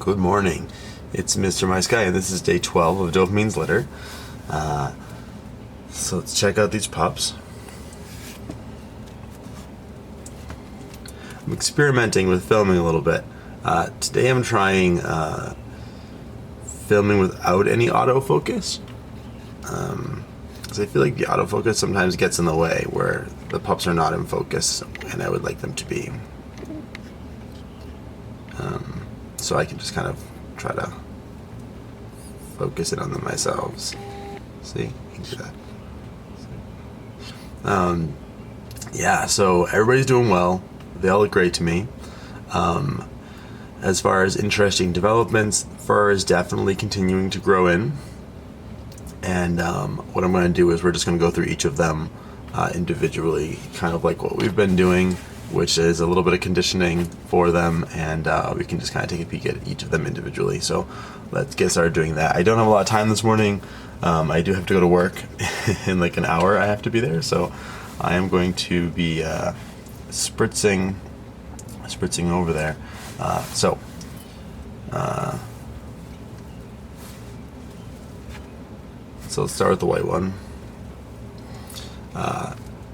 Good morning. It's MisterMiceGuy, and this is day 12 of Dopamine's litter. So let's check out these pups. I'm experimenting with filming a little bit. Today I'm trying filming without any autofocus. Because I feel like the autofocus sometimes gets in the way where the pups are not in focus, and I would like them to be. So I can just kind of try to focus in on them myself. See? You can do that. Yeah, so everybody's doing well. They all look great to me. As far as interesting developments, fur is definitely continuing to grow in. And what I'm going to do is we're just going to go through each of them individually, kind of like what we've been doing, which is a little bit of conditioning for them, and we can just kind of take a peek at each of them individually. So let's get started doing that. I don't have a lot of time this morning. I do have to go to work in like an hour. I have to be there, so I am going to be spritzing over there. So let's start with the white one.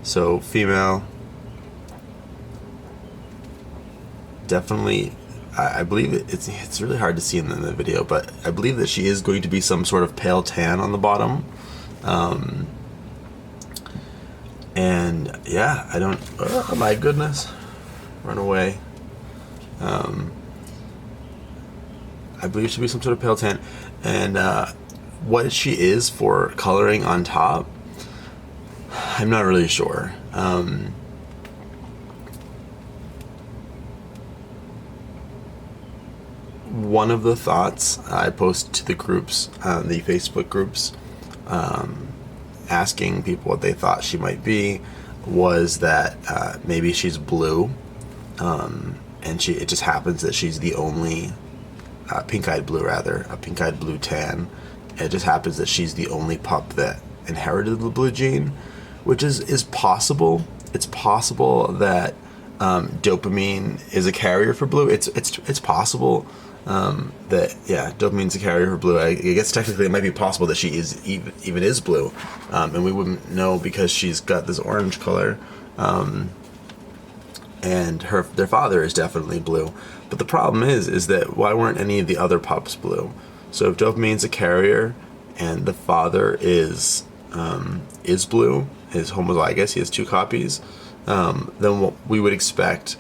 So female. Definitely, I believe it's really hard to see in the video, but I believe that she is going to be some sort of pale tan on the bottom. And yeah, I don't, oh my goodness, run away. I believe she'll be some sort of pale tan. And what she is for coloring on top, I'm not really sure. One of the thoughts I posted to the groups, the Facebook groups, asking people what they thought she might be, was that maybe she's blue, and it just happens that she's the only pink-eyed blue, rather, a pink-eyed blue tan. It just happens that she's the only pup that inherited the blue gene, which is possible. It's possible that dopamine is a carrier for blue. It's possible. That dopamine's a carrier for blue. I guess technically it might be possible that she is even is blue, and we wouldn't know because she's got this orange color, and their father is definitely blue. But the problem is that why weren't any of the other pups blue? So if dopamine's a carrier and the father is blue, is homozygous, he has two copies, then we would expect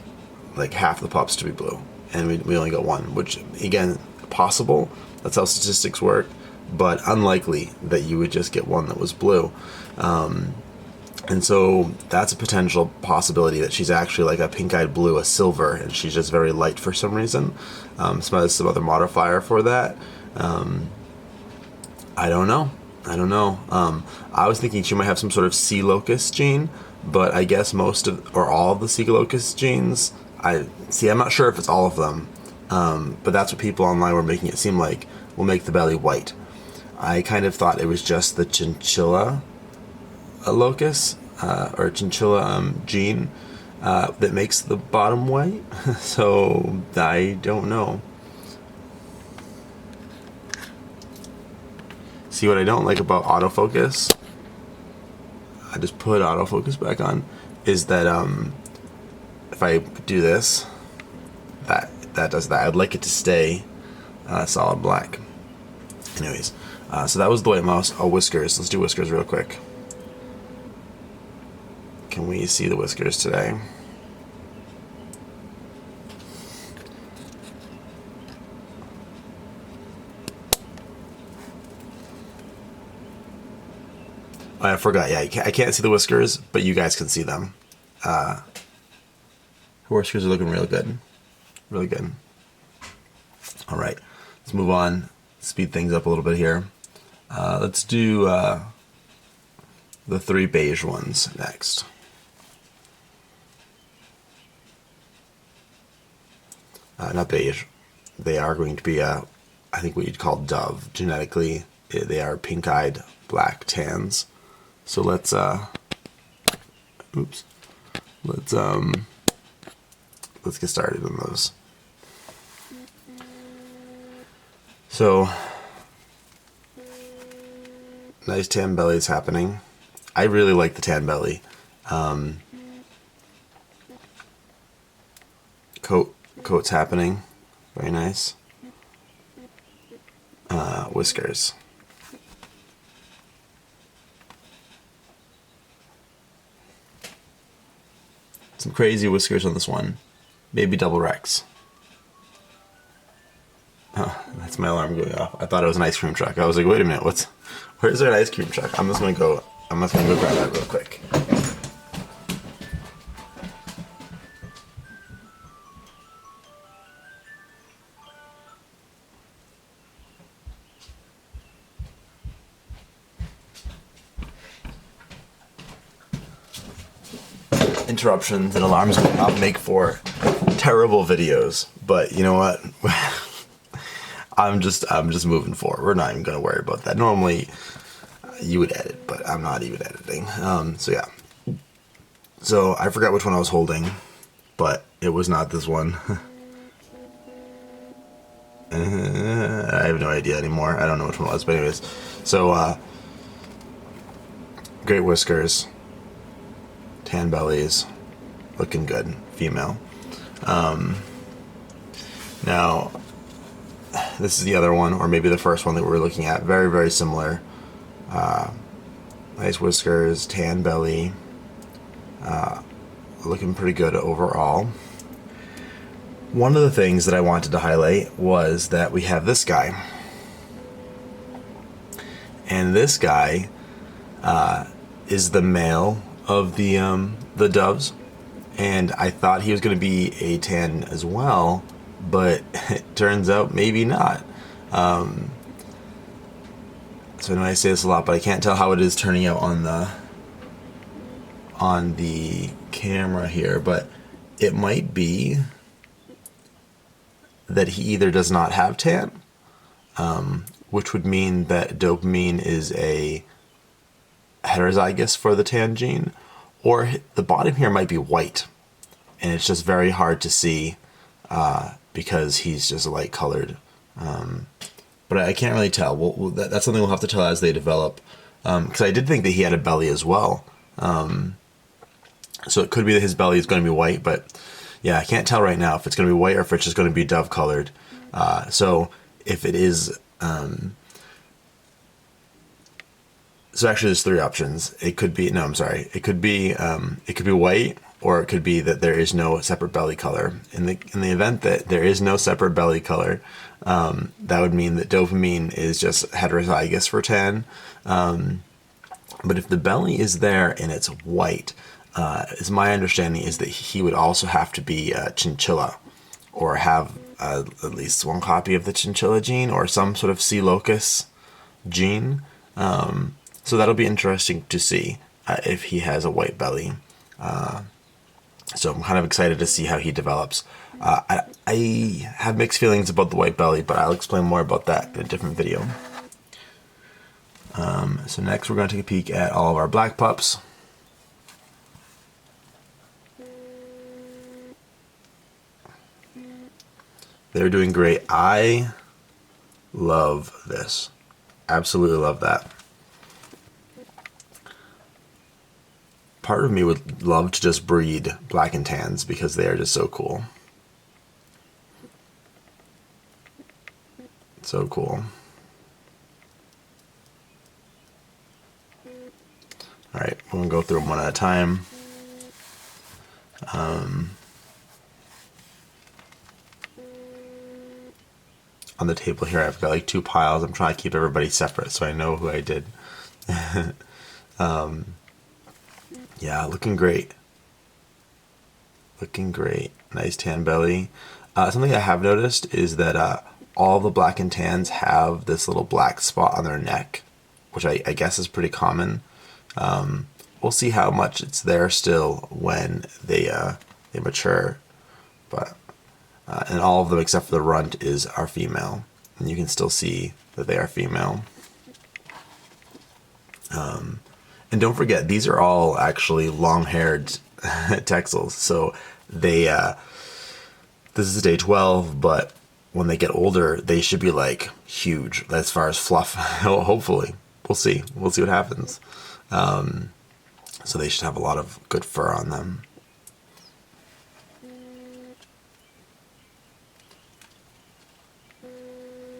like half the pups to be blue. And we only got one, which, again, possible. That's how statistics work, but unlikely that you would just get one that was blue. And so that's a potential possibility that she's actually like a pink-eyed blue, a silver, and she's just very light for some reason. Some other modifier for that. I don't know. I was thinking she might have some sort of sea locust gene, but I guess most of, or all of the sea locust genes, I'm not sure if it's all of them, but that's what people online were making it seem like will make the belly white. I kind of thought it was just the chinchilla locus, or chinchilla gene, that makes the bottom white, so I don't know. See, what I don't like about autofocus, I just put autofocus back on, is that if I do this, that does that. I'd like it to stay solid black. Anyways, so that was the white mouse. Oh, whiskers. Let's do whiskers real quick. Can we see the whiskers today? I forgot. Yeah, I can't see the whiskers, but you guys can see them. Her whiskers are looking really good. Really good. All right, let's move on. Speed things up a little bit here. Let's do the three beige ones next. Not beige. They are going to be, I think what you'd call dove. Genetically, they are pink-eyed black tans. So let's get started on those. So, nice tan belly is happening. I really like the tan belly. Coat's happening. Very nice. Whiskers. Some crazy whiskers on this one. Maybe double Rex. Oh, that's my alarm going off. I thought it was an ice cream truck. I was like, wait a minute, where's there an ice cream truck? I'm just gonna go grab that real quick. Interruptions and alarms will not make for terrible videos, but you know what? I'm just moving forward. We're not even gonna worry about that. Normally you would edit, but I'm not even editing. So yeah. So I forgot which one I was holding, but it was not this one. I have no idea anymore. I don't know which one it was, but anyways. So great whiskers, tan bellies, looking good, female. Now, this is the other one, or maybe the first one that we were looking at. Very, very similar. Nice whiskers, tan belly, looking pretty good overall. One of the things that I wanted to highlight was that we have this guy. And this guy is the male of the doves. And I thought he was going to be a tan as well, but it turns out maybe not. So I know I say this a lot, but I can't tell how it is turning out on the camera here, but it might be that he either does not have tan, which would mean that dopamine is a heterozygous for the tan gene, or the bottom here might be white, and it's just very hard to see because he's just light colored. But I can't really tell. That's something we'll have to tell as they develop. Because I did think that he had a belly as well. So it could be that his belly is going to be white, but yeah, I can't tell right now if it's going to be white or if it's just going to be dove colored. So if it is, so actually there's three options. It could be, no, I'm sorry. It could be white, or it could be that there is no separate belly color. In the event that there is no separate belly color, that would mean that dopamine is just heterozygous for tan. But if the belly is there and it's white, is my understanding is that he would also have to be a chinchilla, or have at least one copy of the chinchilla gene, or some sort of C. locus gene. So that'll be interesting to see if he has a white belly. So I'm kind of excited to see how he develops. I have mixed feelings about the white belly, but I'll explain more about that in a different video. So next we're going to take a peek at all of our black pups. They're doing great. I love this. Absolutely love that. Part of me would love to just breed black and tans because they are just so cool. So cool. Alright, we're going to go through them one at a time. On the table here I've got like two piles. I'm trying to keep everybody separate so I know who I did. Yeah, looking great. Looking great. Nice tan belly. Something I have noticed is that all the black and tans have this little black spot on their neck, which I guess is pretty common. We'll see how much it's there still when they mature. But and all of them except for the runt are female, and you can still see that they are female. And don't forget, these are all actually long-haired Texels. So they, this is day 12, but when they get older, they should be like huge as far as fluff. Hopefully, we'll see what happens. So they should have a lot of good fur on them.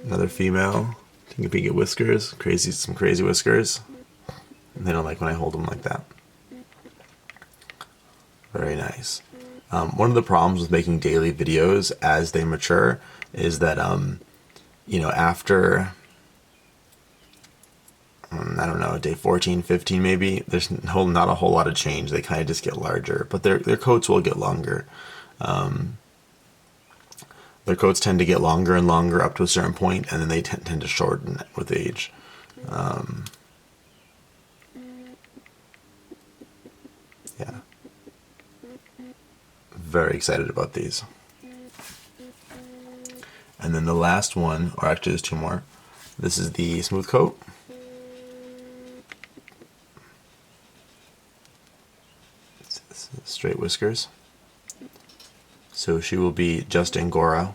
Another female. Take a peek at whiskers. Some crazy whiskers. And they don't like when I hold them like that. Very nice. One of the problems with making daily videos as they mature is that, after, I don't know, day 14, 15 maybe, there's not a whole lot of change. They kind of just get larger, but their coats will get longer. Their coats tend to get longer and longer up to a certain point, and then they tend to shorten with age. Yeah. Very excited about these. And then the last one, or actually there's two more. This is the smooth coat. Straight whiskers. So she will be just Angora.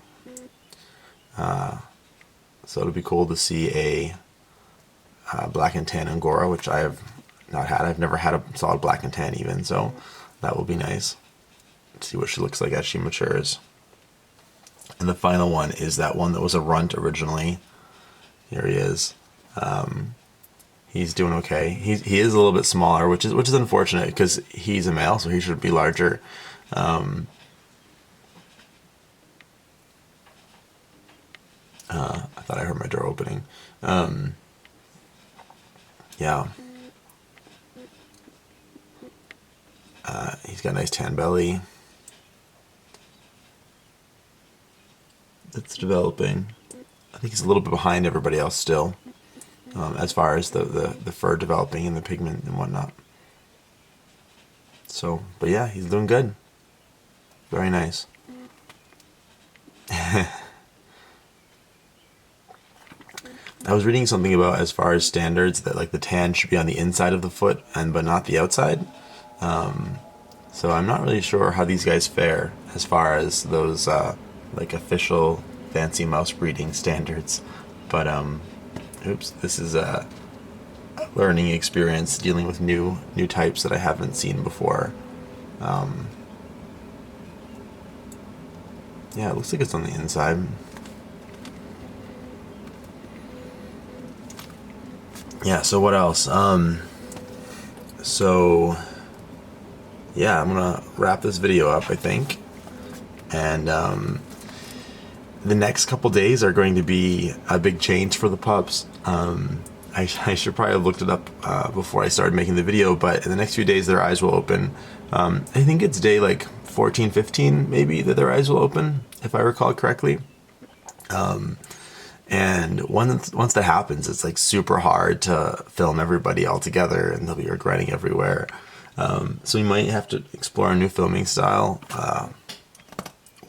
So it'll be cool to see a black and tan Angora, which I have not had. I've never had a solid black and tan even, so that will be nice to see what she looks like as she matures. And the final one is that one that was a runt originally. Here he is. He's doing okay. He is a little bit smaller, which is unfortunate because he's a male, so he should be larger. I thought I heard my door opening. Yeah. He's got a nice tan belly. It's developing. I think he's a little bit behind everybody else still, as far as the fur developing and the pigment and whatnot. So, but yeah, he's doing good. Very nice. I was reading something about, as far as standards, that like the tan should be on the inside of the foot but not the outside. So I'm not really sure how these guys fare as far as those like official fancy mouse breeding standards. But oops, this is a learning experience dealing with new types that I haven't seen before. Yeah, it looks like it's on the inside. Yeah, so what else? So yeah, I'm gonna wrap this video up, I think. And the next couple days are going to be a big change for the pups. I should probably have looked it up before I started making the video, but in the next few days their eyes will open. I think it's day like 14, 15 maybe that their eyes will open, if I recall correctly. And once that happens, it's like super hard to film everybody all together, and they'll be regretting everywhere. So we might have to explore a new filming style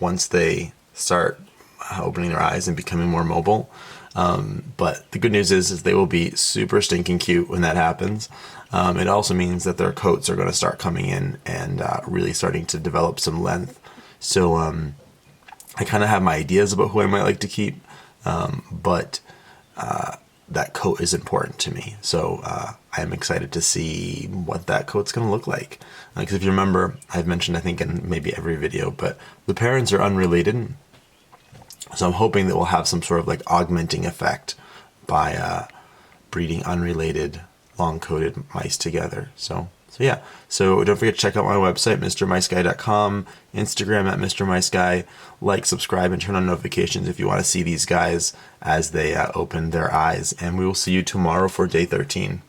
once they start opening their eyes and becoming more mobile. But the good news is they will be super stinking cute when that happens. It also means that their coats are going to start coming in and really starting to develop some length. So I kind of have my ideas about who I might like to keep. But that coat is important to me. So I'm excited to see what that coat's going to look like. Because if you remember, I've mentioned, I think in maybe every video, but the parents are unrelated. So I'm hoping that we'll have some sort of like augmenting effect by breeding unrelated long-coated mice together. So yeah. So don't forget to check out my website, MisterMiceGuy.com, Instagram at MisterMiceGuy. Like, subscribe, and turn on notifications if you want to see these guys as they open their eyes. And we will see you tomorrow for day 13.